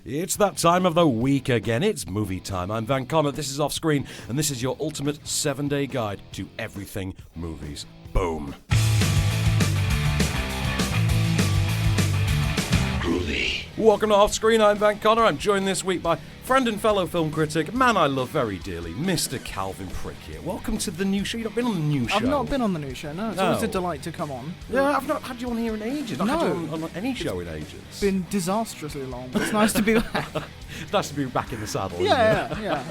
It's that time of the week again. It's movie time. I'm Van Connor. This is Off Screen, and this is your ultimate 7-day guide to everything movies. Boom. Welcome to Off Screen. I'm Van Connor. I'm joined this week by friend and fellow film critic, man I love very dearly, Mr. Calvin Prickett. Welcome to the new show. You've not been on the new show. I've not been on the new show, no. It's always a delight to come on. Yeah, I've not had you on here in ages. I've No. had you on any show in ages. It's been disastrously long, but it's nice to be back. Nice to be back in the saddle. Yeah.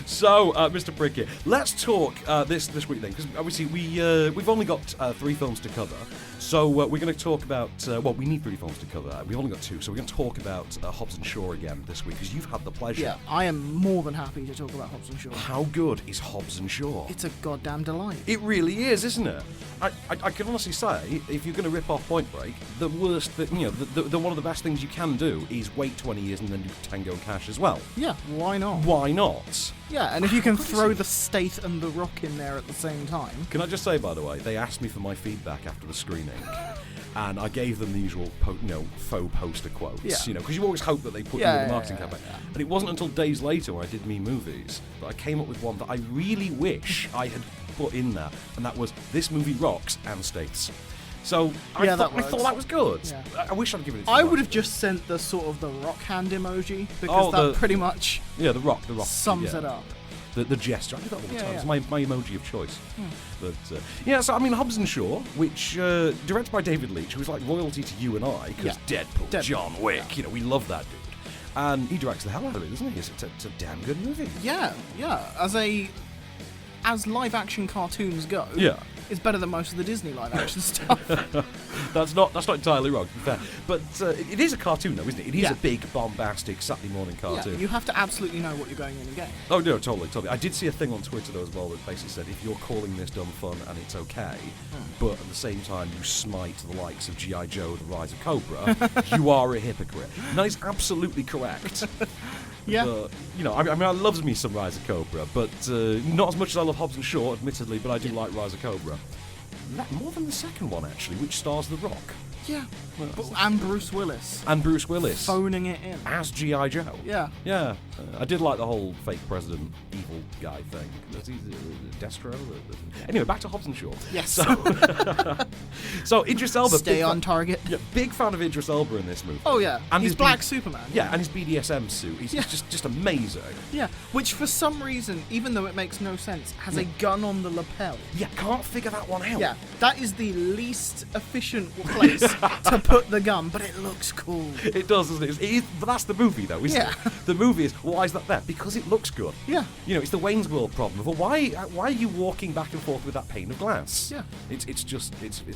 So, Mr. Prickett, let's talk this week then, because obviously we've only got 3 films to cover. So we're going to talk about, we need 3 films to cover. We've only got 2, so we're going to talk about Hobbs and Shaw again this week, because you've had the pleasure. Yeah, I am more than happy to talk about Hobbs and Shaw. How good is Hobbs and Shaw? It's a goddamn delight. It really is, isn't it? I can honestly say, if you're going to rip off Point Break, the worst, the one of the best things you can do is wait 20 years and then do Tango and Cash as well. Yeah, why not? Why not? Yeah, and if you can throw the State and the Rock in there at the same time. Can I just say, by the way, they asked me for my feedback after the screening. And I gave them the usual, faux poster quotes, because you always hope that they put you in the marketing campaign. Yeah. And it wasn't until days later when I did Me Movies that I came up with one that I really wish I had put in there, and that was, this movie rocks and states. So I thought that was good. Yeah. I wish I'd given it to I would have just sent the sort of the rock hand emoji, because that pretty much the rock sums it up. The gesture. I do that all the time. It's my emoji of choice. But so I mean, Hobbs and Shaw, which directed by David Leitch, who was like royalty to you and I, because Deadpool, John Wick, we love that dude. And he directs the hell out of it, doesn't he? It's a damn good movie. Yeah. As live action cartoons go, it's better than most of the Disney live action stuff. That's not entirely wrong, to be fair. But it is a cartoon, though, isn't it? It is a big, bombastic Saturday morning cartoon. Yeah, you have to absolutely know what you're going in and getting. Oh, no, totally. I did see a thing on Twitter, though, as well, that basically said, if you're calling this dumb fun and it's okay, but at the same time you smite the likes of G.I. Joe, The Rise of Cobra, you are a hypocrite. And that is absolutely correct. Yeah. But, I loves me some Rise of Cobra, but not as much as I love Hobbs and Shaw, admittedly, but I do like Rise of Cobra. More than the second one, actually, which stars The Rock. Yeah. And Bruce Willis. Phoning it in. As G.I. Joe. Yeah. Yeah. I did like the whole fake president, evil guy thing. Destro? Anyway, back to Hobbs and Shaw. Yes. So Idris Elba. Stay on target. Yeah, big fan of Idris Elba in this movie. Oh, yeah. And he's Black Superman. Yeah, and his BDSM suit. He's just amazing. Yeah, which for some reason, even though it makes no sense, has a gun on the lapel. Yeah, can't figure that one out. Yeah, that is the least efficient place to put the gun, but it looks cool. It does, doesn't it? But that's the movie, though, isn't it? The movie is, why is that there? Because it looks good. Yeah. It's the Wayne's World problem of, why are you walking back and forth with that pane of glass? Yeah. It's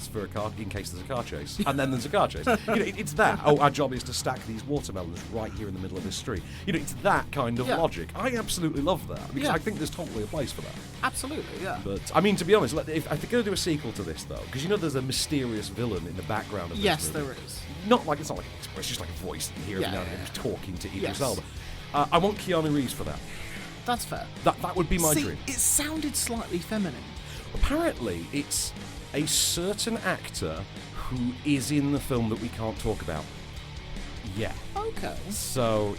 for a car, in case there's a car chase. And then there's a car chase. It's that. Oh, our job is to stack these watermelons right here in the middle of this street. It's that kind of logic. I absolutely love that, because I think there's totally a place for that. Absolutely, yeah. But, I mean, to be honest, if they're going to do a sequel to this, though, because there's a mysterious villain in the background of this Yes, movie. there is. It's not like it's just like a voice that you hear every now and again who's talking to Idris Elba. I want Keanu Reeves for that. That's fair. That would be my dream. It sounded slightly feminine. Apparently, it's a certain actor who is in the film that we can't talk about. Yeah. Okay. So,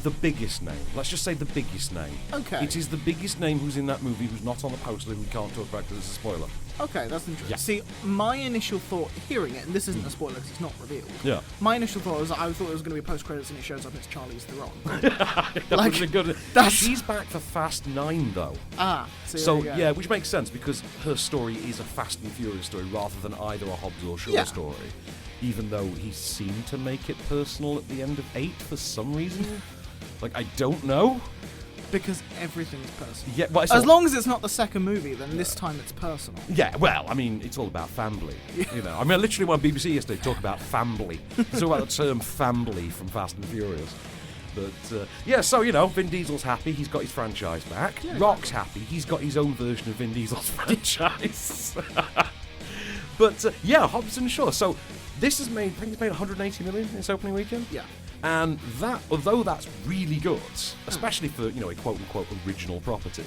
the biggest name. Let's just say the biggest name. Okay. It is the biggest name who's in that movie who's not on the poster that we can't talk about because it's a spoiler. Okay, that's interesting. Yeah. See, my initial thought hearing it, and this isn't a spoiler because it's not revealed. Yeah. My initial thought was I thought it was going to be post-credits and it shows up and it's Charlize Theron. That would have been good. She's back for Fast 9, though. So which makes sense because her story is a Fast and Furious story rather than either a Hobbs or Shaw story. Even though he seemed to make it personal at the end of 8 for some reason. I don't know. Because everything's personal. Yeah, well, as long as it's not the second movie, then this time it's personal. Yeah, well, I mean, it's all about family. I literally went on BBC yesterday to talk about family. It's all about the term family from Fast and Furious. But, so, Vin Diesel's happy. He's got his franchise back. Yeah, Rock's happy. He's got his own version of Vin Diesel's franchise. But, Hobbs and Shaw. So, this has made, I think it's made 180 million in its opening weekend. Yeah. And that, although that's really good, especially for, a quote-unquote original property,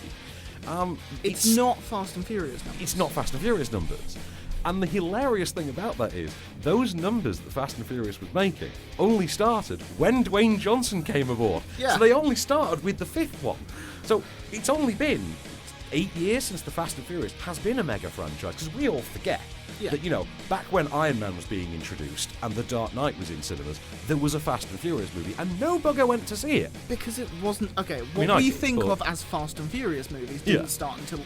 it's not Fast and Furious numbers. It's not Fast and Furious numbers. And the hilarious thing about that is, those numbers that Fast and Furious was making only started when Dwayne Johnson came aboard. Yeah. So they only started with the 5th one. So it's only been 8 years since the Fast and Furious has been a mega franchise, because we all forget that, you know, back when Iron Man was being introduced and The Dark Knight was in cinemas, there was a Fast and Furious movie, and no bugger went to see it. Because it wasn't... Okay, I mean, what I we did, think but- of as Fast and Furious movies didn't start until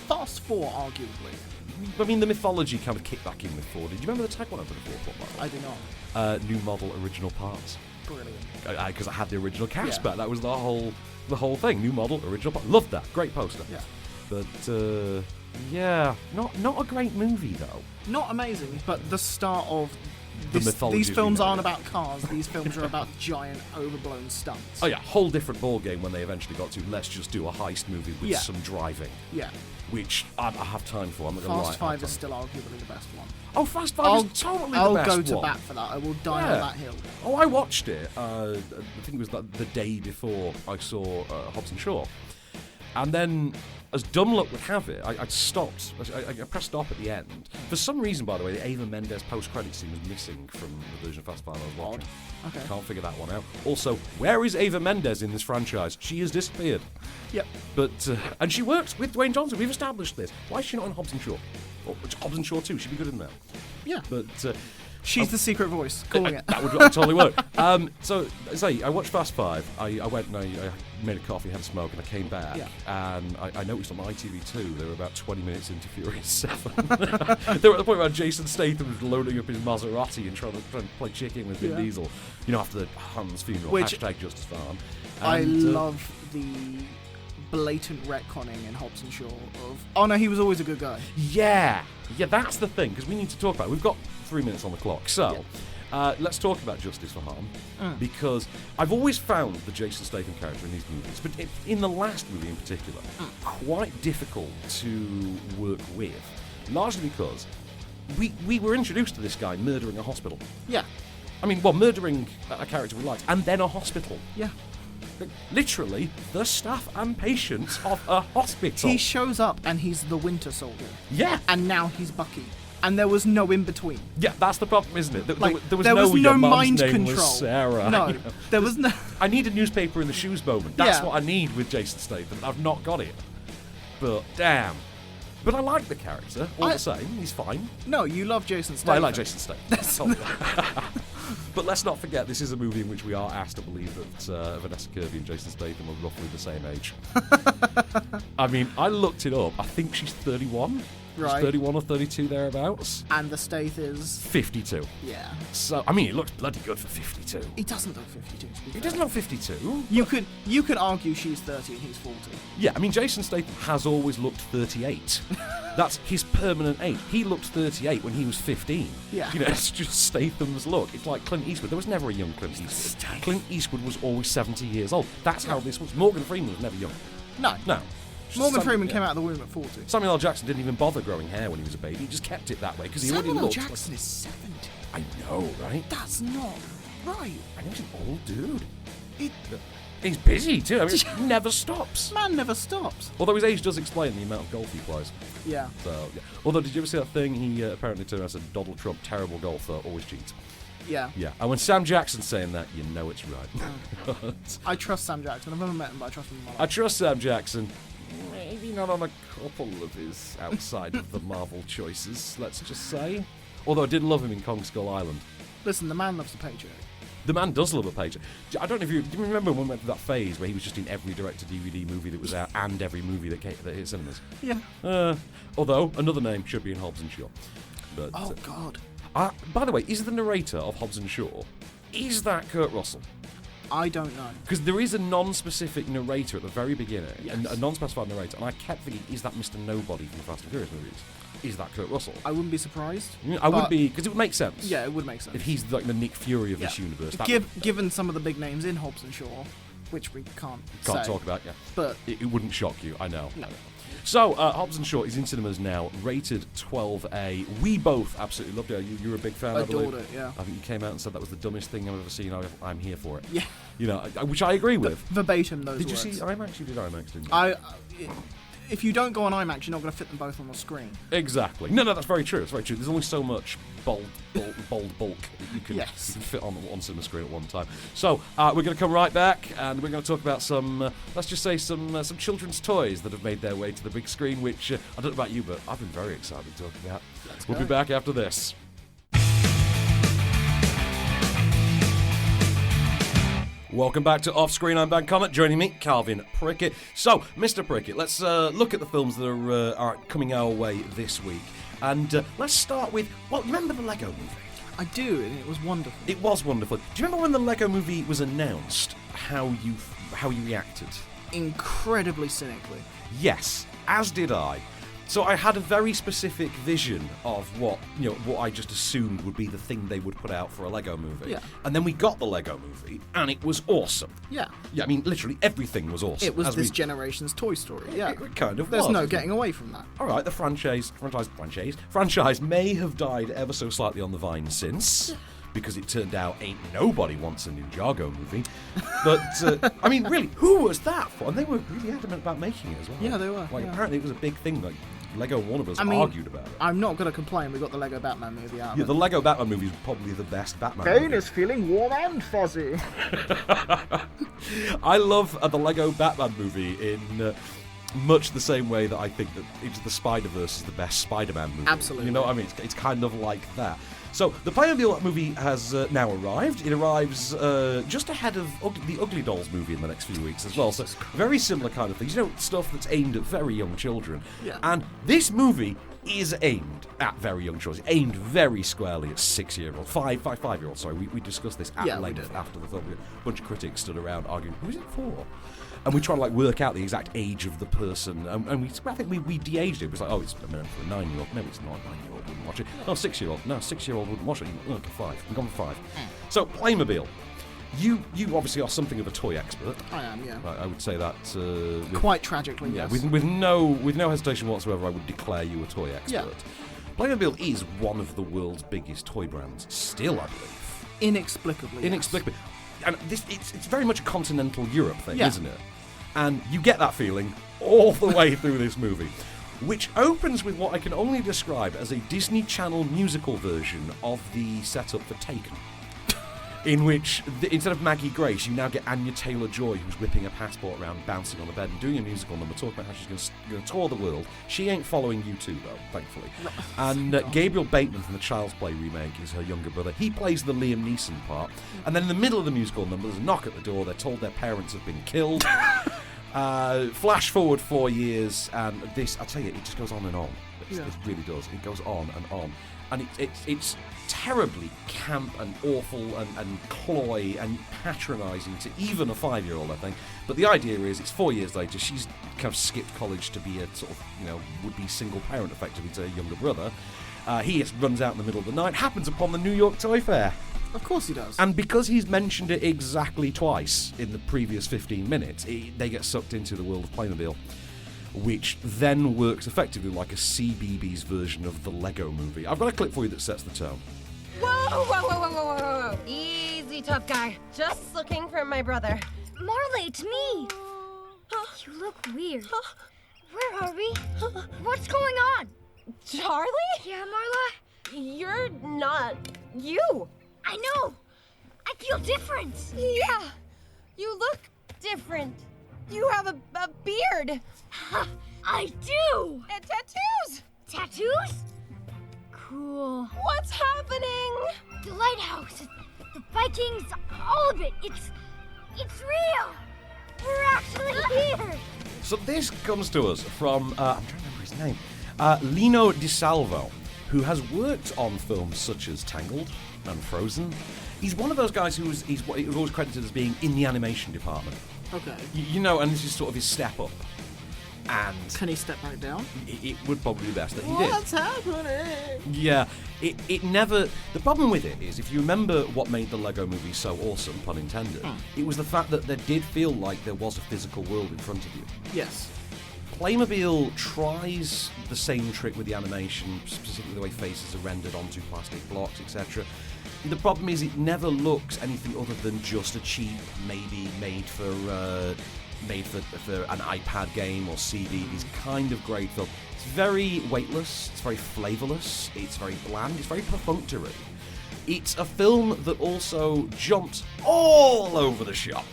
Fast 4, arguably. I mean, the mythology kind of kicked back in with 4. Did you remember the tagline for the 4th one? I do not. New model, original parts. Brilliant. Because I had the original cast Yeah. back. That was the whole thing. New model, original parts. Loved that. Great poster. Yeah. But yeah, not a great movie though. Not amazing, but the start of The mythology these as we films know aren't it. about cars. These films are about giant, overblown stunts. Oh yeah, whole different ball game when they eventually got to let's just do a heist movie with Yeah. some driving, Yeah. which I have time for. I'm not gonna lie. Fast 5 is still arguably the best one. Oh, Fast 5 is totally I'll the best go to one. bat for that. I will die on that hill. Oh, I watched it. I think it was the day before I saw Hobbs and Shaw. And then, as dumb luck would have it, I stopped. I pressed stop at the end. For some reason, by the way, the Ava Mendes post-credit scene was missing from the version of Fast 5 I was watching. Okay. Can't figure that one out. Also, where is Ava Mendes in this franchise? She has disappeared. Yep. But and she works with Dwayne Johnson. We've established this. Why is she not in Hobbs and Shaw? Or Hobbs and Shaw 2. She'd be good in that. Yeah. But She's the secret voice, calling it. that would totally work. So, say, I watched Fast 5. I went and I made a coffee, had a smoke, and I came back. Yeah. And I noticed on ITV2 they were about 20 minutes into Furious 7. They were at the point where Jason Statham was loading up his Maserati and trying to play chicken with Vin Diesel. You know, after the Han's funeral. Which- #Justice for Han. I And, love the blatant retconning in Hobbs and Shaw of, oh no, he was always a good guy. Yeah, that's the thing, because we need to talk about it. We've got 3 minutes on the clock, so let's talk about Justice for Harm, because I've always found the Jason Statham character in these movies, but in the last movie in particular, quite difficult to work with, largely because we were introduced to this guy murdering a hospital. Yeah. I mean, well, murdering a character we liked, and then a hospital. Yeah. Like, literally, the staff and patients of a hospital. He shows up and he's the Winter Soldier. Yeah. And now he's Bucky. And there was no in between. Yeah, that's the problem, isn't it? There was there no was your no mum's mind name control. was Sarah. No, you know. there was no. I need a newspaper in the shoes moment. That's Yeah. what I need with Jason Statham. I've not got it. But damn. But I like the character. All the same, he's fine. No, you love Jason Well, Statham. I like Jason Statham. But let's not forget, this is a movie in which we are asked to believe that Vanessa Kirby and Jason Statham are roughly the same age. I mean, I looked it up. I think she's 31. Right. She's 31 or 32 thereabouts. And the Stath is. 52. Yeah. So, I mean, he looks bloody good for 52. He doesn't look 52. To be He fair. doesn't look 52. You could argue she's 30 and he's 40. Yeah, I mean, Jason Statham has always looked 38. That's his permanent age. He looked 38 when he was 15. Yeah. You know, it's just Statham's look. It's like Clint Eastwood. There was never a young Clint Eastwood. Statham. Clint Eastwood was always 70 years old. That's how this was. Morgan Freeman was never young. No. No. Morgan Freeman came out of the womb at 40. Samuel L. Jackson didn't even bother growing hair when he was a baby. He just kept it that way because he already Samuel L. looked. Jackson is 70. I know, right? That's not right. I know he's an old dude. It, He's busy too. I mean, he never stops. man never stops. Although his age does explain the amount of golf he plays. Yeah. So, yeah. Although, did you ever see that thing? He apparently turned around and said, Donald Trump, terrible golfer, always cheats. Yeah. Yeah. And when Sam Jackson's saying that, you know it's right. I trust Sam Jackson. I've never met him, but I trust him in my I life. trust Sam Jackson. Maybe not on a couple of his outside of the Marvel choices, let's just say. Although I did love him in Kong Skull Island. Listen, the man loves the paycheck. The man does love a paycheck. I don't know if do you remember when we went through that phase where he was just in every direct-to-DVD movie that was out and every movie that hit cinemas? Yeah. Although, another name should be in Hobbs and Shaw. But, Oh, God. by the way, is the narrator of Hobbs and Shaw, is that Kurt Russell? I don't know. Because there is a non-specific narrator at the very beginning, Yes. a non-specified narrator, and I kept thinking, is that Mr. Nobody from the Fast and Furious movies? Is that Kurt Russell? I wouldn't be surprised. I would be, because it would make sense. Yeah, it would make sense. If he's like the Nick Fury of this Yeah. universe. That Given some of the big names in Hobbs and Shaw, which we can't say, talk about, yeah. but It wouldn't shock you, I know. No. So, Hobbs and Shaw is in cinemas now, rated 12A. We both absolutely loved it. You're a big fan, I believe. adored it, yeah. I think you came out and said that was the dumbest thing I've ever seen. I'm here for it. Yeah. You know, which I agree with. Verbatim those Did words. you see IMAX? You did IMAX, didn't you? if you don't go on IMAX, you're not going to fit them both on the screen. Exactly. No, that's very true. It's very true. There's only so much bold bulk that you can fit on one cinema screen at one time. So we're going to come right back, and we're going to talk about some, let's just say, some children's toys that have made their way to the big screen, which I don't know about you, but I've been very excited to talk about. We'll be back after this. Welcome back to Off Screen. I'm Ben Comet. Joining me, Calvin Prickett. So, Mr. Prickett, let's look at the films that are coming our way this week. And let's start with, well, remember the Lego movie? I do, and it was wonderful. It was wonderful. Do you remember when the Lego movie was announced, how you reacted? Incredibly cynically. Yes, as did I. So I had a very specific vision of what I just assumed would be the thing they would put out for a Lego movie. Yeah. And then we got the Lego movie, and it was awesome. Yeah. Yeah, I mean, literally everything was awesome. It was this generation's Toy Story. Yeah. It kind of There's was. no getting away from that. All right, the franchise may have died ever so slightly on the vine since. Because it turned out ain't nobody wants a Ninjago movie. But, I mean, really, who was that for? And they were really adamant about making it as well. Yeah, they were. Like, yeah. apparently it was a big thing. Like, Lego and Warner Bros. Argued about it. I'm not going to complain. We got the Lego Batman movie out. Yeah, the Lego Batman movie is probably the best Batman Bane movie. is feeling warm and fuzzy. I love the Lego Batman movie in... much the same way that I think that Into the Spider-Verse is the best Spider-Man movie. Absolutely. You know what I mean? It's kind of like that. So, the Playmobil movie has now arrived. It arrives just ahead of the Ugly Dolls movie in the next few weeks as well. So, very similar kind of things. You know, stuff that's aimed at very young children. Yeah. And this movie is aimed at very young children. Aimed very squarely at 6-year-olds. 5-year-olds, sorry. We discussed this at length after the film. A bunch of critics stood around arguing, who's it for? And we try to work out the exact age of the person, and I think we de-aged it. It was like, oh, it's meant for a 9-year-old. Maybe it's not a 9-year-old wouldn't watch it. No, 6-year-old. No, 6-year-old wouldn't watch it. Okay, 5. We've gone for 5. So Playmobil, you obviously are something of a toy expert. I am, yeah. I would say that quite tragically, yeah, yes. with no hesitation whatsoever, I would declare you a toy expert. Yeah. Playmobil is one of the world's biggest toy brands, still, I believe. Inexplicably. Inexplicably. And it's very much a continental Europe thing, Yeah. isn't it? And you get that feeling all the way through this movie, which opens with what I can only describe as a Disney Channel musical version of the setup for Taken, in which, instead of Maggie Grace, you now get Anya Taylor-Joy, who's whipping a passport around, bouncing on the bed and doing a musical number, talking about how she's going to tour the world. She ain't following U2, though, thankfully. And Gabriel Bateman from the Child's Play remake is her younger brother. He plays the Liam Neeson part. And then in the middle of the musical number, there's a knock at the door. They're told their parents have been killed. Flash forward 4 years, and this, I tell you, it just goes on and on. It really does. It goes on and on. And it's terribly camp and awful and cloy and patronising to even a 5-year-old, I think. But the idea is, it's 4 years later, she's kind of skipped college to be a sort of, would-be single parent, effectively, to her younger brother. He runs out in the middle of the night, happens upon the New York Toy Fair. Of course he does. And because he's mentioned it exactly twice in the previous 15 minutes, they get sucked into the world of Playmobil, which then works effectively like a CBeebies version of the Lego movie. I've got a clip for you that sets the tone. Whoa. Easy, tough guy. Just looking for my brother. Marley, it's me. You look weird. Where are we? What's going on? Charlie? Yeah, Marla? You're not you. I know. I feel different. Yeah. You look different. You have a beard. I do. And tattoos. Tattoos? Cool. What's happening? The lighthouse, the Vikings, all of it. It's real. We're actually here. So this comes to us from, I'm trying to remember his name, Lino Di Salvo, who has worked on films such as Tangled and Frozen. He's one of those guys who's always credited as being in the animation department. Okay. And this is sort of his step up. And can he step back down? It would probably be best that he What's did. happening? Yeah, it never. The problem with it is, if you remember what made the Lego movie so awesome, pun intended, it was the fact that there did feel like there was a physical world in front of you. Yes. Playmobil tries the same trick with the animation, specifically the way faces are rendered onto plastic blocks, etc. The problem is it never looks anything other than just a cheap, maybe made for made for an iPad game or CD. These kind of great films. It's very weightless. It's very flavourless. It's very bland. It's very perfunctory. It's a film that also jumped all over the shop.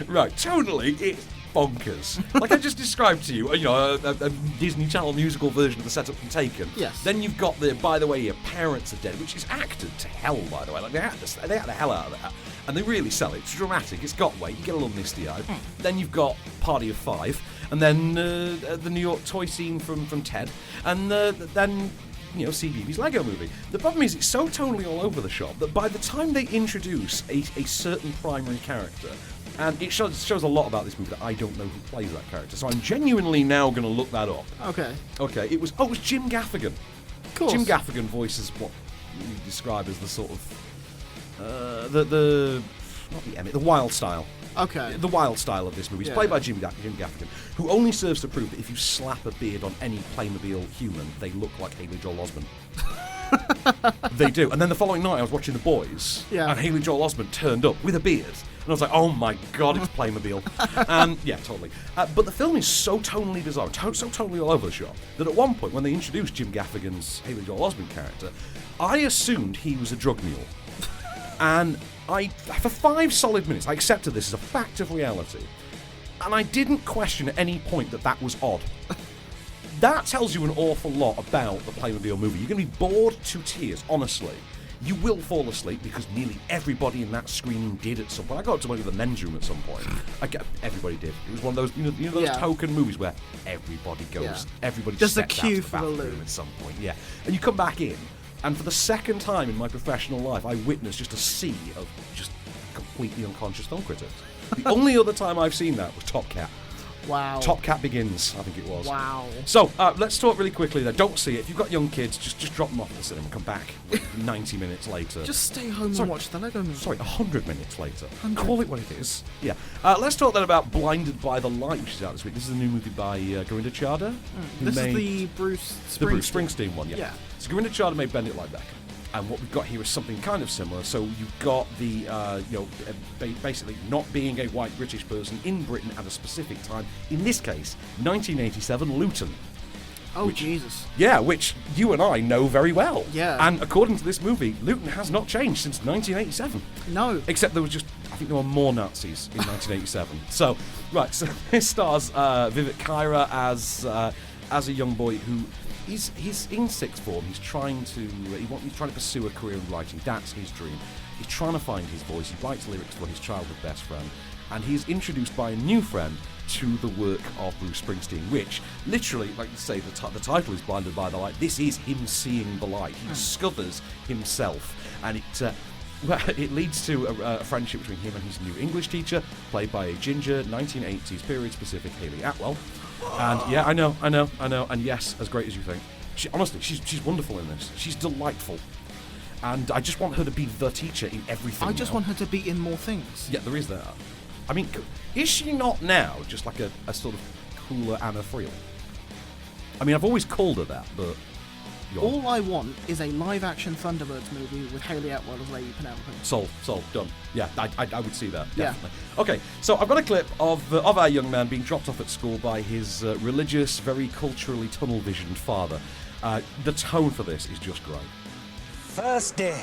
Right, totally, it's bonkers. Like I just described to you, a Disney Channel musical version of the setup from Taken. Yes. Then you've got the, by the way, your parents are dead, which is acted to hell, by the way. Like they had the hell out of that. And they really sell it. It's dramatic, it's got weight, you get a little misty-eyed. Then you've got Party of Five, and then the New York toy scene from Ted, and then CBeebies Lego Movie. The problem is it's so totally all over the shop that by the time they introduce a certain primary character, and it shows a lot about this movie that I don't know who plays that character, so I'm genuinely now going to look that up. Okay, it was Jim Gaffigan. Of course. Jim Gaffigan voices what you describe as the sort of the wild style. Okay. The wild style of this movie is played by Jim Gaffigan, who only serves to prove that if you slap a beard on any Playmobil human, they look like Haley Joel Osment. They do. And then the following night I was watching The Boys, and Haley Joel Osment turned up with a beard. And I was like, oh my god, it's Playmobil. And yeah, totally. But the film is so tonally bizarre, so totally all over the shop, that at one point when they introduced Jim Gaffigan's Haley Joel Osment character, I assumed he was a drug mule. And for 5 solid minutes, I accepted this as a fact of reality. And I didn't question at any point that was odd. That tells you an awful lot about the Playmobil movie. You're going to be bored to tears, honestly. You will fall asleep because nearly everybody in that screening did at some point. I got to one of the men's room at some point. Everybody did. It was one of those, those token movies where everybody goes, everybody just steps a queue out for the the bathroom loo at some point. Yeah, and you come back in. And for the second time in my professional life, I witnessed just a sea of just completely unconscious film critics. The only other time I've seen that was Top Cat. Wow. Top Cat Begins, I think it was. Wow. So, let's talk really quickly there. Don't see it. If you've got young kids, just drop them off at the cinema and come back 90 minutes later. Just stay home and watch the Lego movie. Sorry, 100 minutes later. 100. Call it what it is. Yeah. Let's talk then about Blinded by the Light, which is out this week. This is a new movie by Gorinda Chadha. This is the Bruce Springsteen. The Bruce Springsteen one, Yeah. So Gorinda Chadha made Bend It Like Beckham. And what we've got here is something kind of similar. So you've got the, basically not being a white British person in Britain at a specific time. In this case, 1987 Luton. Oh, Jesus. Yeah, which you and I know very well. Yeah. And according to this movie, Luton has not changed since 1987. No. Except there was I think there were more Nazis in 1987. So this stars Vivek Kaira as a young boy who... He's in sixth form. He's trying to pursue a career in writing. That's his dream. He's trying to find his voice. He writes lyrics for his childhood best friend, and he's introduced by a new friend to the work of Bruce Springsteen, which literally, like you say, the title is Blinded by the Light. This is him seeing the light. He discovers himself, and it leads to a friendship between him and his new English teacher, played by a ginger 1980s period-specific Hayley Atwell. And yeah, I know. And yes, as great as you think. Honestly, she's wonderful in this. She's delightful. And I just want her to be the teacher in everything. I just want her to be in more things. Yeah, there is that. I mean, is she not now just like a sort of cooler Anna Friel? I mean, I've always called her that, but... All I want is a live-action Thunderbirds movie with Hayley Atwell as Lady Penelope. Sold, done. Yeah, I would see that, definitely. Yeah. Okay, so I've got a clip of our young man being dropped off at school by his religious, very culturally tunnel-visioned father. The tone for this is just great. First day,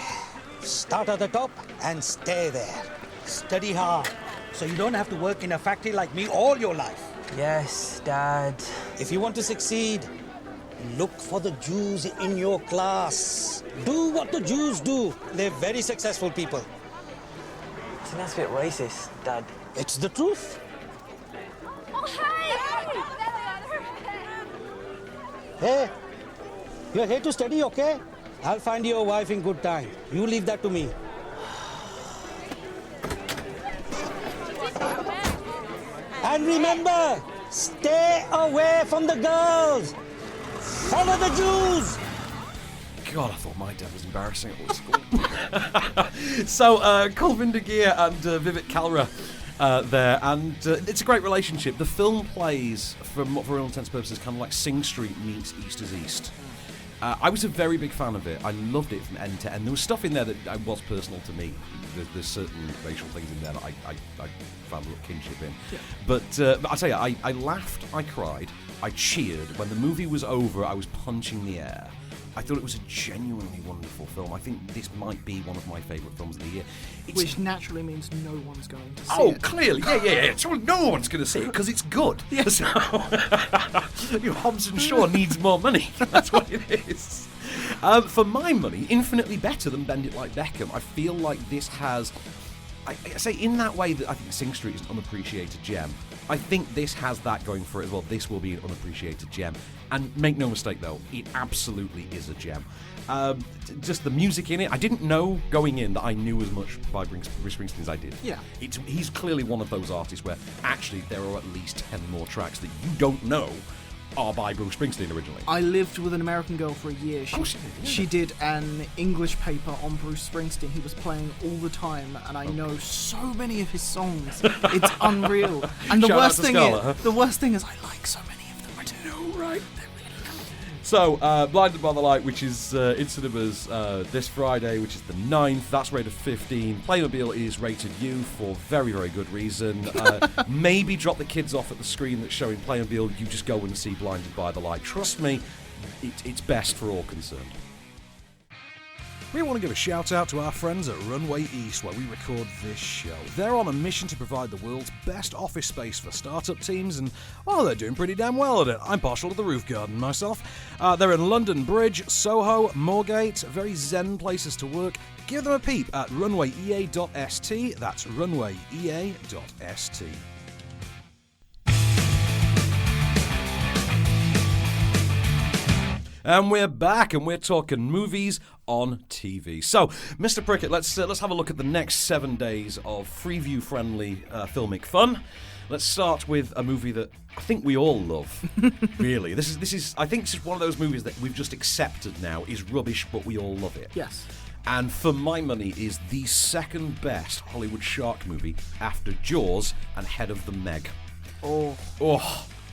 start at the top and stay there. Study hard, so you don't have to work in a factory like me all your life. Yes, Dad. If you want to succeed, look for the Jews in your class. Do what the Jews do. They're very successful people. I think that's a bit racist, Dad. It's the truth. Oh, hey! Hey, you're here to study, okay? I'll find you a wife in good time. You leave that to me. And remember, stay away from the girls. Follow the Jews! God, I thought my dad was embarrassing at school. So, Calvin Prickett and Vivek Kaira there, and it's a great relationship. The film plays, for all intents and purposes, kind of like Sing Street meets East is East. I was a very big fan of it. I loved it from end to end. There was stuff in there that was personal to me. There's certain racial things in there that I found a little kinship in. Yeah. But I tell you, I laughed, I cried, I cheered. When the movie was over, I was punching the air. I thought it was a genuinely wonderful film. I think this might be one of my favourite films of the year. Which naturally means no one's going to see it. Oh, clearly. Yeah. So no one's going to see it because it's good. Yeah. So, Hobbs and Shaw needs more money. That's what it is. For my money, infinitely better than Bend It Like Beckham. I feel like this has... I say in that way that I think Sing Street is an unappreciated gem. I think this has that going for it as well. This will be an unappreciated gem. And make no mistake, though, it absolutely is a gem. Just the music in it. I didn't know going in that I knew as much by Bruce Springsteen as I did. Yeah. He's clearly one of those artists where actually there are at least 10 more tracks that you don't know are by Bruce Springsteen originally. I lived with an American girl for a year. She did an English paper on Bruce Springsteen. He was playing all the time, and I know so many of his songs. It's unreal. And the worst thing is, I like so many of them. I do, right? They're really good. So, Blinded by the Light, which is in cinemas this Friday, which is the 9th. That's rated 15. Playmobil is rated U for very, very good reason. Maybe drop the kids off at the screen that's showing Playmobil. You just go and see Blinded by the Light. Trust me, it's best for all concerned. We want to give a shout out to our friends at Runway East, where we record this show. They're on a mission to provide the world's best office space for startup teams, and they're doing pretty damn well at it. I'm partial to the roof garden myself. They're in London Bridge, Soho, Moorgate, very zen places to work. Give them a peep at runwayea.st. That's runwayea.st. And we're back, and we're talking movies on TV. So, Mr. Prickett, let's have a look at the next 7 days of Freeview-friendly filmic fun. Let's start with a movie that I think we all love. Really, this is. I think this is one of those movies that we've just accepted now is rubbish, but we all love it. Yes. And for my money, is the second best Hollywood shark movie after Jaws and Head of the Meg. Oh,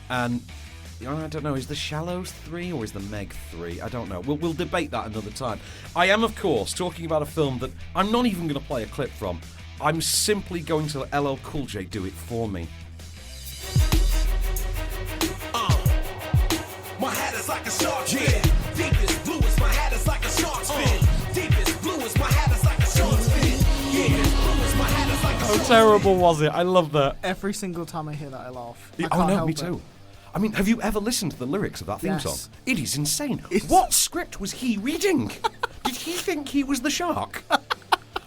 and. I don't know, is The Shallows 3 or is The Meg 3? I don't know. We'll debate that another time. I am, of course, talking about a film that I'm not even going to play a clip from. I'm simply going to let LL Cool J do it for me. My hat is like a shark's fin. Deepest blue is my hat is like a shark's fin. Deepest blue is my hat is like a shark's fin. Yeah, blue is my hat is like a shark's fin. How terrible was it? I love that. every single time I hear that, I laugh. I Oh can't no, help me it. too. I mean, have you ever listened to the lyrics of that theme Yes. song? It is insane. It's- What script was he reading? Did he think he was the shark?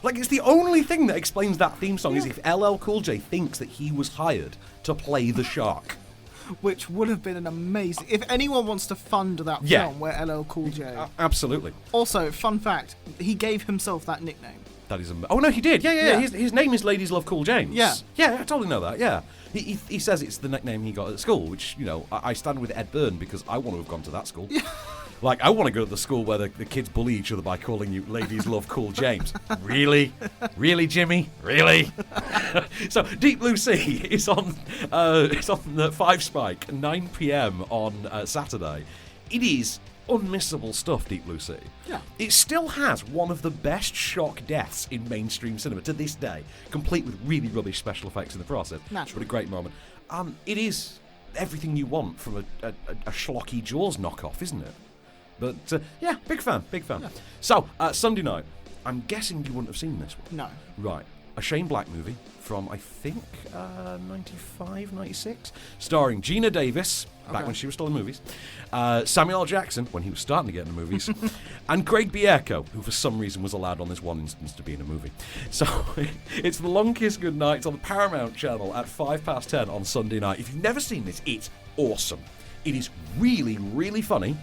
Like, it's the only thing that explains that theme song is if LL Cool J thinks that he was hired to play the shark. Which would have been an amazing... If anyone wants to fund that Yeah. film, where LL Cool J... Absolutely. Also, fun fact, he gave himself that nickname. That is oh no, he did. Yeah. Yeah. His name is Ladies Love Cool James. Yeah. I totally know that. Yeah, he says it's the nickname he got at school, which I stand with Ed Byrne because I want to have gone to that school. Like, I want to go to the school where the kids bully each other by calling you Ladies Love Cool James. Really, Jimmy, really. So Deep Blue Sea is on the 5 Spike 9 p.m. on Saturday. It is unmissable stuff, Deep Blue Sea. Yeah. It still has one of the best shock deaths in mainstream cinema to this day, complete with really rubbish special effects in the process. Naturally. But a great moment. It is everything you want from a schlocky Jaws knockoff, isn't it? But, yeah, big fan. Yeah. So, Sunday night, I'm guessing you wouldn't have seen this one. No. Right. A Shane Black movie from, I think, 95, 96, starring Gina Davis, back when she was still in movies, Samuel L. Jackson, when he was starting to get into movies, and Craig Bierko, who for some reason was allowed on this one instance to be in a movie. So, it's The Long Kiss Goodnight. It's on the Paramount Channel at 10:05 on Sunday night. If you've never seen this, it's awesome. It is really, really funny,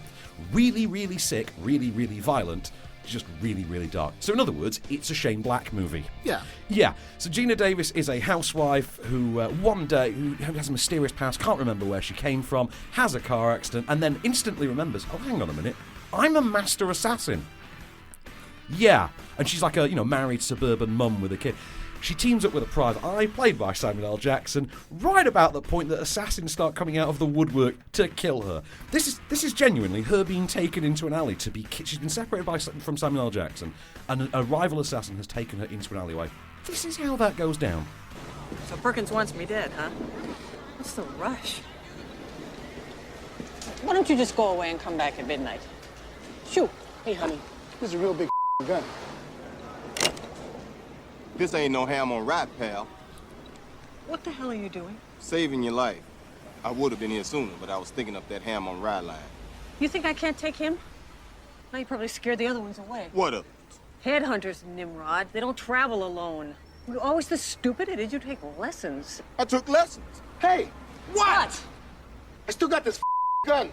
really, really sick, really, really violent, just really, really dark. So in other words, it's a Shane Black movie. Yeah. Yeah. So Gina Davis is a housewife who one day who has a mysterious past, can't remember where she came from, has a car accident, and then instantly remembers, oh, hang on a minute, I'm a master assassin. Yeah. And she's like a, married suburban mum with a kid. She teams up with a private eye, played by Samuel L. Jackson, right about the point that assassins start coming out of the woodwork to kill her. This is genuinely her being taken into an alley to be... She's been separated from Samuel L. Jackson, and a rival assassin has taken her into an alleyway. This is how that goes down. So Perkins wants me dead, huh? What's the rush? Why don't you just go away and come back at midnight? Shoot. Hey, honey, this is a real big gun. This ain't no ham on rye, pal. What the hell are you doing? Saving your life. I would have been here sooner, but I was thinking up that ham on rye line. You think I can't take him? Now you probably scared the other ones away. What up? Headhunters, Nimrod. They don't travel alone. Were you always this stupid, or did you take lessons? I took lessons. Hey, What? I still got this gun.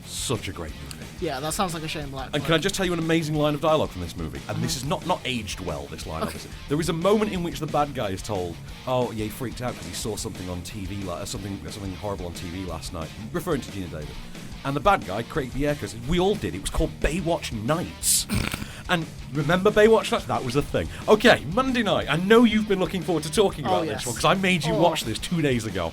Such a great movie. Yeah, that sounds like a Shane Black. And can I just tell you an amazing line of dialogue from this movie? And this is not aged well, this line, obviously. There is a moment in which the bad guy is told, oh, yeah, he freaked out because he saw something on TV, something horrible on TV last night, referring to Gina Davis. And the bad guy, Craig Bierko, says, we all did. It was called Baywatch Nights. And remember Baywatch Nights? That was a thing. Okay, Monday night. I know you've been looking forward to talking about this one, because I made you watch this 2 days ago.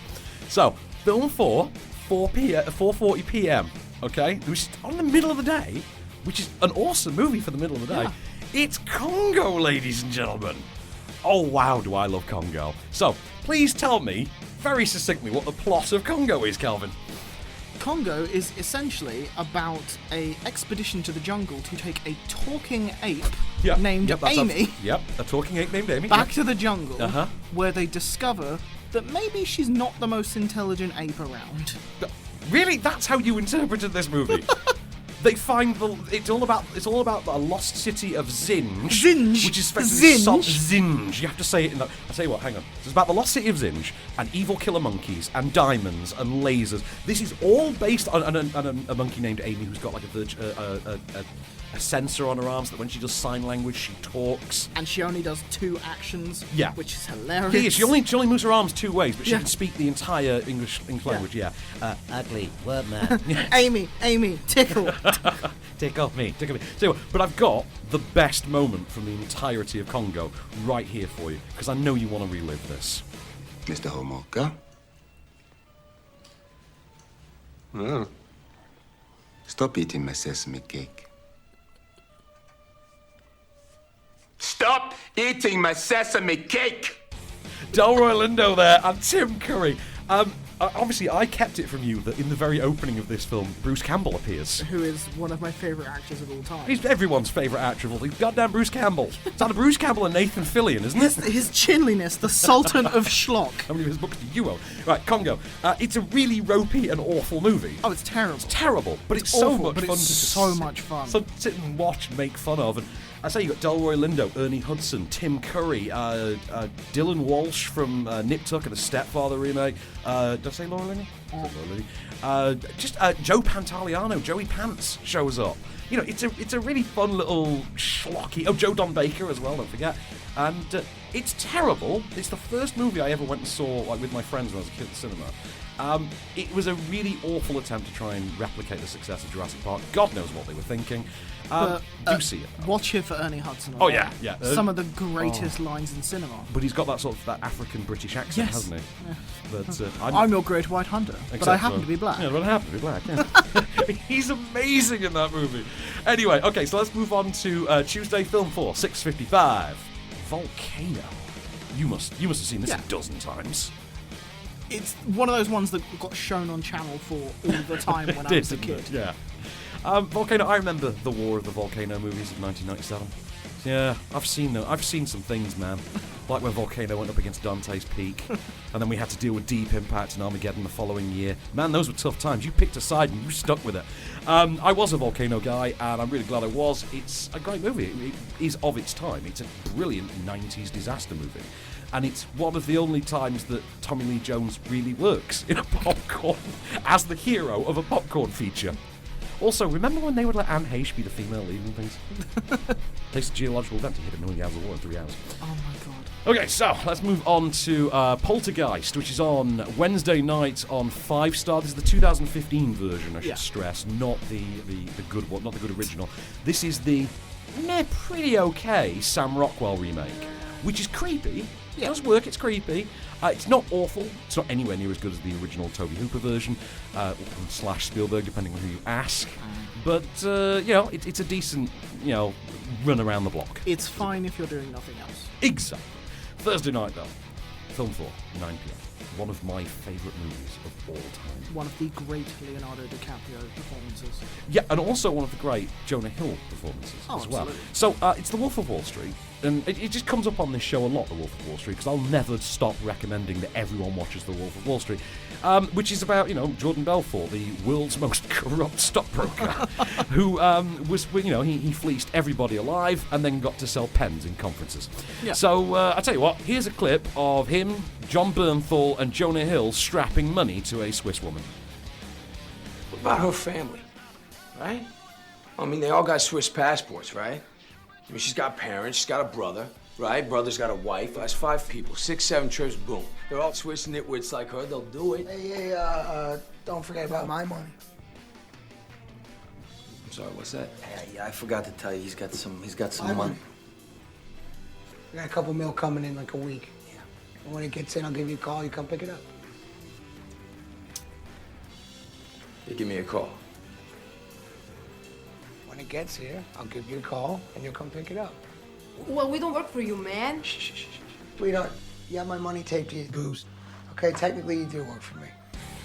So, film 4:40 p.m., okay? It was on the middle of the day, which is an awesome movie for the middle of the day. Yeah. It's Congo, ladies and gentlemen. Oh, wow, do I love Congo. So, please tell me, very succinctly, what the plot of Congo is, Calvin. Congo is essentially about a expedition to the jungle to take a talking ape named Amy a talking ape named Amy. back to the jungle, Uh-huh. where they discover that maybe she's not the most intelligent ape around. Really? That's how you interpreted this movie? They find it's all about a lost city of Zinj, which is Zinj. You have to say it in that. I'll tell you what. Hang on. It's about the lost city of Zinj and evil killer monkeys and diamonds and lasers. This is all based on a monkey named Amy who's got like a sensor on her arm so that when she does sign language she talks. And she only does 2 actions, which is hilarious. Yeah, she only moves her arms 2 ways, but she can speak the entire English language. Yeah. Ugly word man. Amy, tickle. Tickle me. So, but I've got the best moment from the entirety of Congo right here for you, because I know you want to relive this. Mr. Homoka? Oh. Stop eating my sesame cake. Stop eating my sesame cake! Delroy Lindo there, and Tim Curry. Obviously, I kept it from you that in the very opening of this film, Bruce Campbell appears. Who is one of my favourite actors of all time. He's everyone's favourite actor of all time. Goddamn Bruce Campbell. It's either Bruce Campbell and Nathan Fillion, isn't it? His chinliness, the Sultan of Schlock. How many of his books do you own? Right, Congo. It's a really ropey and awful movie. Oh, it's terrible. It's terrible, but it's so awful, much but fun. It's so much fun. So sit and watch and make fun of. And I say you got Delroy Lindo, Ernie Hudson, Tim Curry, Dylan Walsh from Nip Tuck and the Stepfather remake. Did I say Laura Linney? Joe Pantoliano, Joey Pants shows up. You know, it's a really fun little schlocky. Oh, Joe Don Baker as well, don't forget. And it's terrible. It's the first movie I ever went and saw with my friends when I was a kid at the cinema. It was a really awful attempt to try and replicate the success of Jurassic Park. God knows what they were thinking. Do see it. Watch it for Ernie Hudson. Oh, yeah. Some of the greatest lines in cinema. But he's got that sort of that African-British accent, hasn't he? Yeah. But, I'm your great white hunter, but I happen to be black. Yeah, but I happen to be black, yeah. He's amazing in that movie. Anyway, okay, so let's move on to Tuesday Film 4, 6:55. Volcano. You must have seen this a dozen times. It's one of those ones that got shown on Channel 4 all the time when I was a kid. Yeah. Volcano. I remember the War of the Volcano movies of 1997. Yeah, I've seen some things, man. Like when Volcano went up against Dante's Peak, and then we had to deal with Deep Impact and Armageddon the following year. Man, those were tough times. You picked a side and you stuck with it. I was a Volcano guy, and I'm really glad I was. It's a great movie. It is of its time. It's a brilliant 90s disaster movie. And it's one of the only times that Tommy Lee Jones really works in a popcorn, as the hero of a popcorn feature. Also, remember when they would let Anne Heche be the female lead and things? Takes a geological event to hit a million hours of war in 3 hours. Oh my god. Okay, so let's move on to Poltergeist, which is on Wednesday night on 5 Star. This is the 2015 version, I should stress, not the good one, not the good original. This is the pretty okay Sam Rockwell remake, which is creepy. It does work, it's creepy. It's not awful. It's not anywhere near as good as the original Tobe Hooper version, / Spielberg, depending on who you ask. But, it's a decent, run around the block. It's fine if you're doing nothing else. Exactly. Thursday night, though. Film 4, 9 p.m. One of my favourite movies of all time. One of the great Leonardo DiCaprio performances. Yeah, and also one of the great Jonah Hill performances as well. Absolutely. So, it's The Wolf of Wall Street. And it just comes up on this show a lot, The Wolf of Wall Street, because I'll never stop recommending that everyone watches The Wolf of Wall Street, which is about, Jordan Belfort, the world's most corrupt stockbroker, who was, he fleeced everybody alive and then got to sell pens in conferences. Yeah. So, I'll tell you what, here's a clip of him, John Bernthal, and Jonah Hill strapping money to a Swiss woman. What about her family, right? I mean, they all got Swiss passports, right? I mean, she's got parents, she's got a brother, right? Brother's got a wife. That's 5 people. 6, 7 trips, boom. They're all Swiss nitwits like her. They'll do it. Hey, don't forget about my money. I'm sorry, what's that? Yeah, I forgot to tell you. He's got some My money. I got a couple mil coming in like a week. Yeah. And when it gets in, I'll give you a call. You come pick it up. You give me a call. When it gets here, I'll give you a call, and you'll come pick it up. Well, we don't work for you, man. Shh. Sweetheart, you have my money taped to your boobs. Okay, technically you do work for me.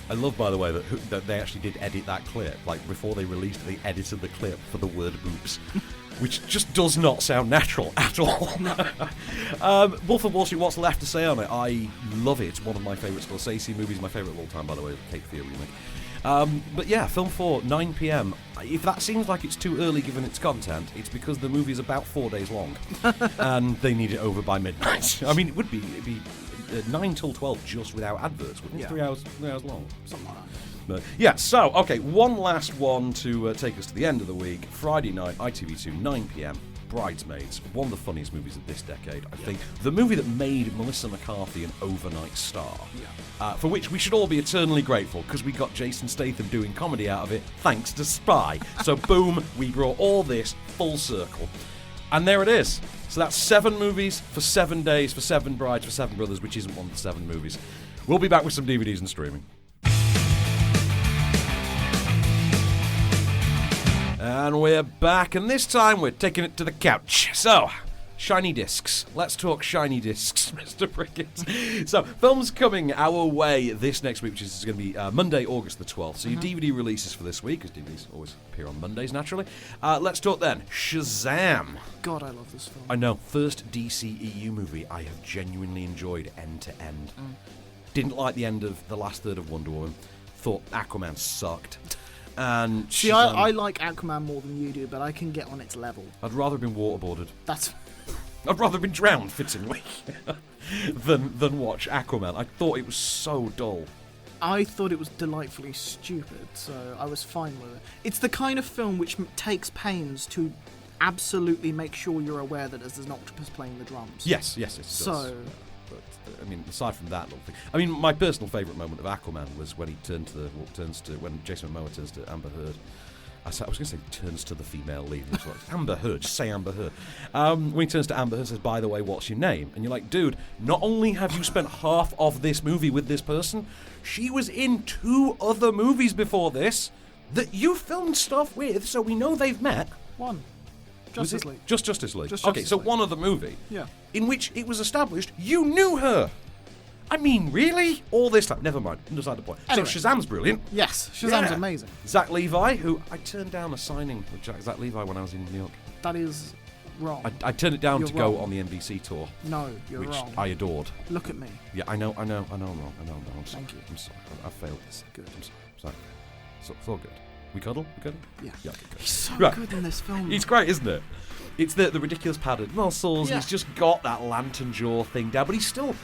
I love, by the way, that they actually did edit that clip. Like, before they released it, they edited the clip for the word boobs, which just does not sound natural at all. Wolf of Wall Street, what's left to say on it? I love it. It's one of my favourite Scorsese movies. My favourite of all time, by the way, the Cape Fear remake. But yeah, Film 4, 9 p.m. If that seems like it's too early given its content, it's because the movie's about 4 days long, and they need it over by midnight. I mean, it'd be 9 till 12 just without adverts, wouldn't it? 3 hours long. Something like that. But yeah, so, okay, one last one to take us to the end of the week. Friday night, ITV2, 9 p.m. Bridesmaids, one of the funniest movies of this decade, I think. The movie that made Melissa McCarthy an overnight star, for which we should all be eternally grateful, because we got Jason Statham doing comedy out of it, thanks to Spy. So boom, we brought all this full circle. And there it is. So that's 7 movies for 7 days, for 7 brides, for 7 brothers, which isn't one of the 7 movies. We'll be back with some DVDs and streaming. And we're back, and this time we're taking it to the couch. So, shiny discs. Let's talk shiny discs, Mr. Prickett. So, films coming our way this next week, which is going to be Monday, August the 12th. So, your DVD releases for this week, because DVDs always appear on Mondays, naturally. Let's talk then. Shazam. God, I love this film. I know. First DCEU movie I have genuinely enjoyed end to end. Didn't like the end of the last third of Wonder Woman. Thought Aquaman sucked. And see, I like Aquaman more than you do, but I can get on its level. I'd rather have been waterboarded. I'd rather have been drowned, fittingly, than watch Aquaman. I thought it was so dull. I thought it was delightfully stupid, so I was fine with it. It's the kind of film which takes pains to absolutely make sure you're aware that there's an octopus playing the drums. Yes, it does. So... I mean, aside from that little thing, I mean, my personal favourite moment of Aquaman was when he when Jason Momoa turns to Amber Heard. I was going to say turns to the female lead. It's like, Amber Heard, just say Amber Heard. When he turns to Amber Heard, says, "By the way, what's your name?" And you're like, dude, not only have you spent half of this movie with this person, she was in 2 other movies before this that you filmed stuff with, so we know they've met. One. Justice League. Just Justice League. Just okay, Justice so League. one other movie. Yeah. In which it was established you knew her. I mean, really? All this time. Never mind. Beside the point. Anyway. So Shazam's brilliant. Yes, Shazam's amazing. Zach Levi, who I turned down a signing with Zach Levi when I was in New York. That is wrong. I turned it down You're to wrong. go on the NBC tour. No, you're which wrong. I adored. Look at me. Yeah, I know I'm wrong. I'm sorry. Thank you. I'm sorry. I failed. It's good. I'm sorry. So, it's all good. We cuddle? Yeah. Okay, good. He's so Right. good in this film. He's great, isn't it? It's the ridiculous padded muscles. Yeah. He's just got that lantern jaw thing down, but he's still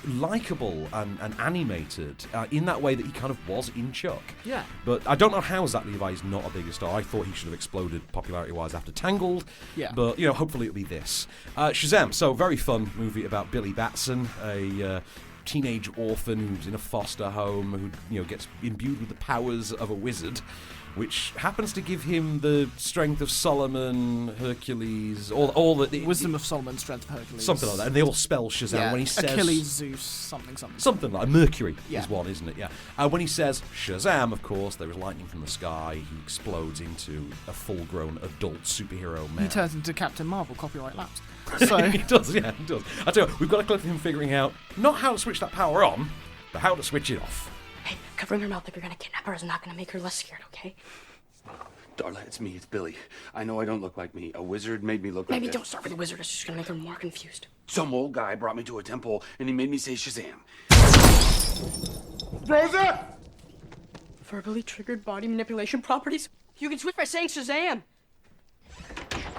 likeable and animated in that way that he kind of was in Chuck. Yeah. But I don't know how Zach Levi is not a bigger star. I thought he should have exploded popularity-wise after Tangled. Yeah. But, hopefully it'll be this. Shazam, so very fun movie about Billy Batson, a teenage orphan who's in a foster home, who gets imbued with the powers of a wizard, which happens to give him the strength of Solomon, Hercules, all the wisdom of Solomon, strength of Hercules, something like that. And they all spell Shazam when he says Achilles, Zeus, something like Mercury is one, isn't it? Yeah. When he says Shazam, of course, there is lightning from the sky. He explodes into a full-grown adult superhero man. He turns into Captain Marvel. Copyright lapsed. So he does. I tell you, we've got a clip of him figuring out not how to switch that power on, but how to switch it off. Hey, covering her mouth if you're gonna kidnap her is not gonna make her less scared, okay? Darla, it's me, it's Billy. I know I don't look like me. A wizard made me look like Maybe this. don't start with the wizard, it's just gonna make her more confused. Some old guy brought me to a temple, and he made me say Shazam. Rosa! Verbally triggered body manipulation properties? You can switch by saying Shazam!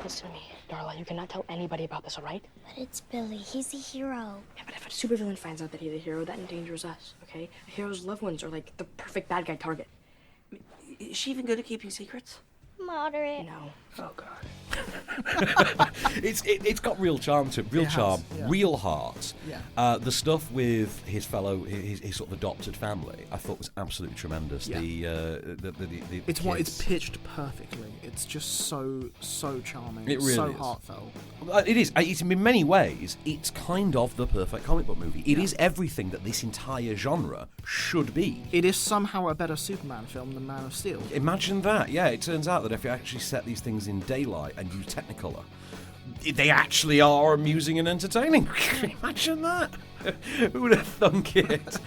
Listen to me, Darla, you cannot tell anybody about this, alright? But it's Billy. He's a hero. Yeah, but if a supervillain finds out that he's a hero, that endangers us, okay? A hero's loved ones are like the perfect bad guy target. Is she even good at keeping secrets? Moderate. No. Oh, God. It's got real charm to it, real charm, real heart. Yeah. The stuff with his sort of adopted family, I thought was absolutely tremendous. Yeah. It's pitched perfectly. It's just so charming. It really so is. heartfelt. It is. It's in many ways, it's kind of the perfect comic book movie. It is everything that this entire genre should be. It is somehow a better Superman film than Man of Steel. Imagine that. Yeah, it turns out that if you actually set these things in daylight and use Technicolor, they actually are amusing and entertaining. Imagine that. Who would have thunk it?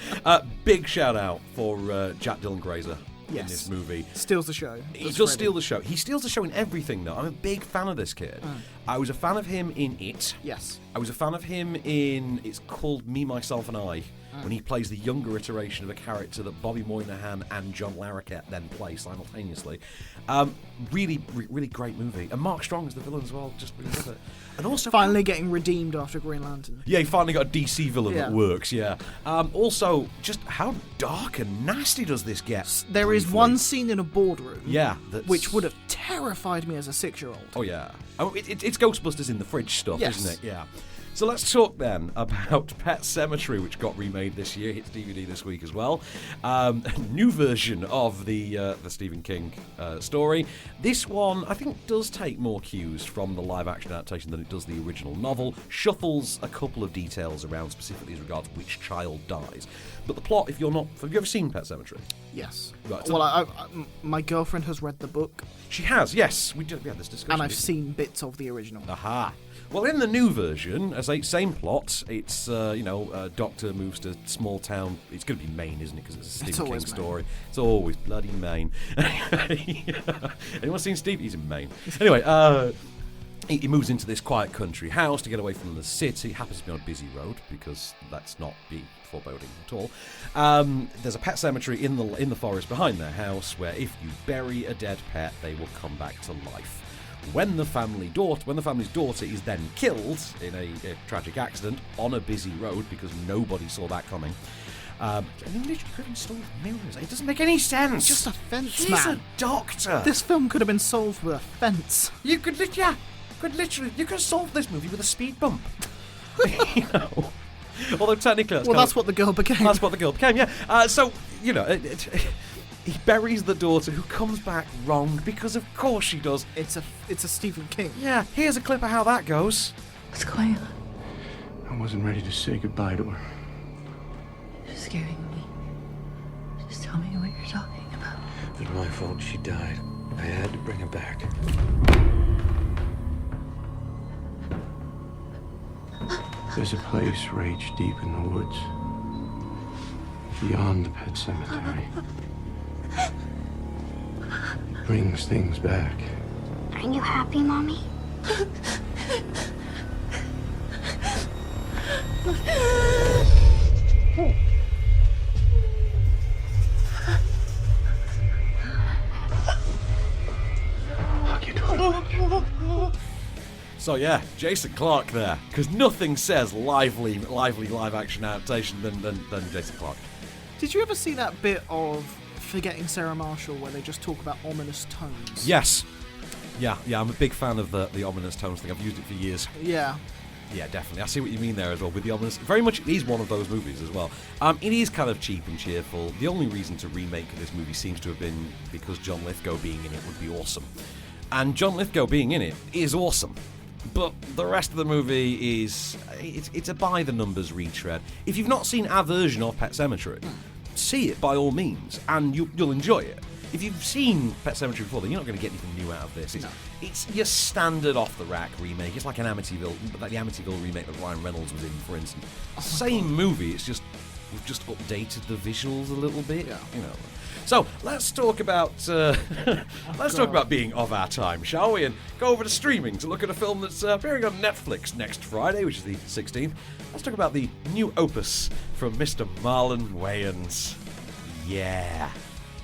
Big shout out for Jack Dylan Grazer in this movie. Steals the show. He does steal the show. He steals the show in everything, though. I'm a big fan of this kid. I was a fan of him in It. Yes. I was a fan of him in, it's called Me, Myself and I, when he plays the younger iteration of a character that Bobby Moynihan and John Larroquette then play simultaneously. Really, really great movie. And Mark Strong is the villain as well. Just really love it. And also finally getting redeemed after Green Lantern. Yeah, he finally got a DC villain that works, also, just how dark and nasty does this get? There is one scene in a boardroom which would have terrified me as a 6-year-old. Oh, yeah. It's Ghostbusters in the fridge stuff, Yes. isn't it? Yeah. So let's talk then about Pet Sematary, which got remade this year, hits DVD this week as well. A new version of the Stephen King story. This one, I think, does take more cues from the live-action adaptation than it does the original novel. Shuffles a couple of details around specifically as regards which child dies. But the plot, have you ever seen Pet Sematary? Yes. Right. Well, my girlfriend has read the book. She has, yes. We had this discussion. And I've seen bits of the original. Aha. Well, in the new version, same plot. It's Doctor moves to small town. It's going to be Maine, isn't it? Because it's a Stephen King story. It's always bloody Maine. Anyone seen Steve? He's in Maine. Anyway, he moves into this quiet country house to get away from the city. He happens to be on a busy road because let's not be foreboding at all. There's a pet cemetery in the forest behind their house where if you bury a dead pet, they will come back to life. When the family's daughter is then killed in a tragic accident on a busy road because nobody saw that coming, and he literally could have installed mirrors. It doesn't make any sense. It's just a fence, He's man. a doctor. This film could have been solved with a fence. You could have solved this movie with a speed bump. Although technically, that's what the girl became. That's what the girl became. Yeah. He buries the daughter, who comes back wrong because, of course, she does. It's a Stephen King. Yeah. Here's a clip of how that goes. What's going on? I wasn't ready to say goodbye to her. You're scaring me. Just tell me what you're talking about. It was my fault she died. I had to bring her back. There's a place rage deep in the woods, beyond the pet cemetery. It brings things back. Are you happy, Mommy? So yeah, Jason Clarke there, because nothing says lively live-action adaptation than Jason Clarke. Did you ever see that bit of Forgetting Sarah Marshall where they just talk about ominous tones? Yes. Yeah, I'm a big fan of the ominous tones thing. I've used it for years. Yeah. Yeah, definitely. I see what you mean there as well with the ominous. Very much, it is one of those movies as well. It is kind of cheap and cheerful. The only reason to remake this movie seems to have been because John Lithgow being in it would be awesome. And John Lithgow being in it is awesome. But the rest of the movie is... It's a by-the-numbers retread. If you've not seen our version of Pet Sematary, see it by all means, and you'll enjoy it. If you've seen Pet Sematary before, then you're not going to get anything new out of this. It's your standard off-the-rack remake. It's like an Amityville, like the Amityville remake that Ryan Reynolds was in, for instance. Same movie. It's just we've just updated the visuals a little bit. Yeah. You know. So let's talk about talk about being of our time, shall we? And go over to streaming to look at a film that's appearing on Netflix next Friday, which is the 16th. Let's talk about the new opus from Mr. Marlon Wayans. Yeah.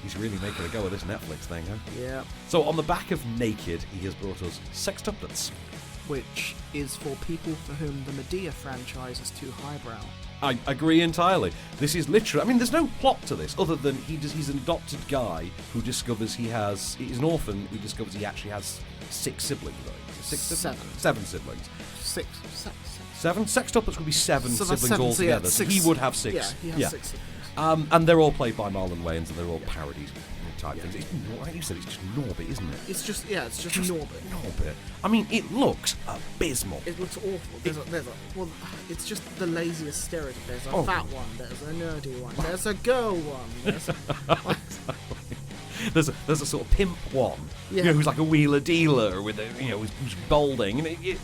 He's really making a go of this Netflix thing, huh? Yeah. So on the back of Naked, he has brought us Sextuplets. Which is for people for whom the Medea franchise is too highbrow. I agree entirely. This is literally... I mean, there's no plot to this other than he's an adopted guy who discovers he's an orphan who discovers he actually has 6 siblings, right? 6 siblings? 7 siblings. 6. 7? Sextuplets would be 7 so siblings 7, altogether. So he would have 6. Yeah, he has 6 siblings. And they're all played by Marlon Wayans, and they're all parodies type things. It's, like you said, it's just Norbit, isn't it? It's just Norbit. Norbit. I mean, it looks abysmal. It looks awful. Well, it's just the laziest stereotype. There's a fat one. There's a nerdy one. There's a girl one. There's a sort of pimp one, who's like a wheeler dealer with who's balding, and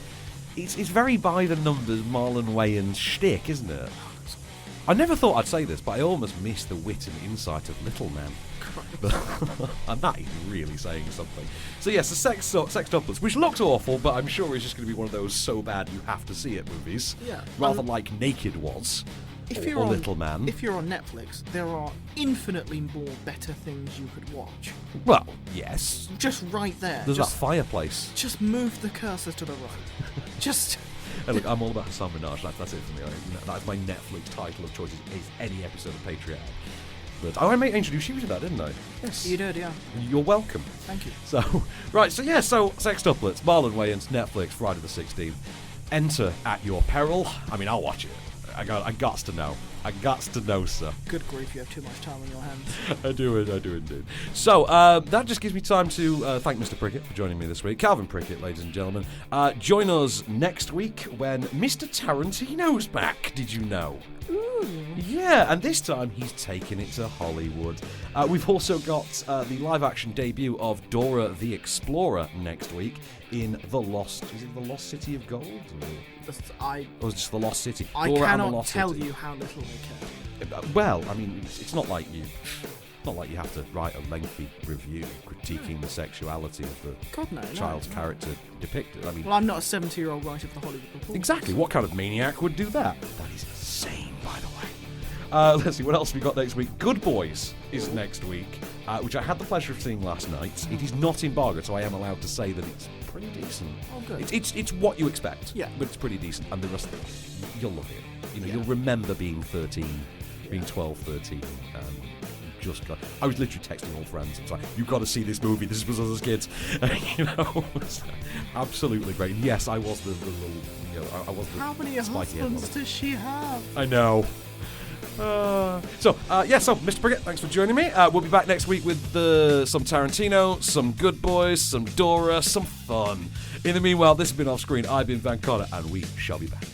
it's very by the numbers Marlon Wayans shtick, isn't it? I never thought I'd say this, but I almost miss the wit and insight of Little Man. And that is really saying something. So yes, the Sextuplets, which looked awful, but I'm sure it's just going to be one of those so bad you have to see it movies. Yeah. Rather like Naked was. Or Little Man. If you're on Netflix, there are infinitely more better things you could watch. Well, yes. Just right there. There's that fireplace. Just move the cursor to the right. Just... Hey, look, I'm all about Hassan Minaj. That's it for me. That's my Netflix title of choice. Is any episode of Patreon. But I introduced you to that, didn't I? Yes. You did, yeah. You're welcome. Thank you. So Sextuplets, Marlon Wayans, Netflix, Friday the 16th. Enter at your peril. I mean, I'll watch it. I got to know. I got to know, sir. Good grief, you have too much time on your hands. I do indeed. So, that just gives me time to thank Mr. Prickett for joining me this week. Calvin Prickett, ladies and gentlemen. Join us next week when Mr. Tarantino's back. Did you know? Ooh. Yeah, and this time he's taking it to Hollywood. We've also got the live-action debut of Dora the Explorer next week in The Lost City of Gold? Or was it just The Lost City? I Dora cannot tell you how little they care. Well, I mean, it's not like you have to write a lengthy review critiquing the sexuality of the child's character depicted. I mean, well, I'm not a 70-year-old writer for the Hollywood Reporter. Exactly. What kind of maniac would do that? That is insane, by the way. Let's see, what else have we got next week? Good Boys is next week, which I had the pleasure of seeing last night. It is not embargoed, so I am allowed to say that it's pretty decent. Oh, good. It's what you expect. Yeah. But it's pretty decent, and the rest of it, you'll love it. You'll remember being 13, being 12, 13, I was literally texting all friends. It's like, you've got to see this movie. This was us as kids. It's absolutely great. And yes, I was the little, I was the How many husbands does she have? I know. So Mr. Prickett, thanks for joining me. We'll be back next week with some Tarantino, some Good Boys, some Dora, some fun. In the meanwhile, this has been Off Screen. I've been Van Connor, and we shall be back.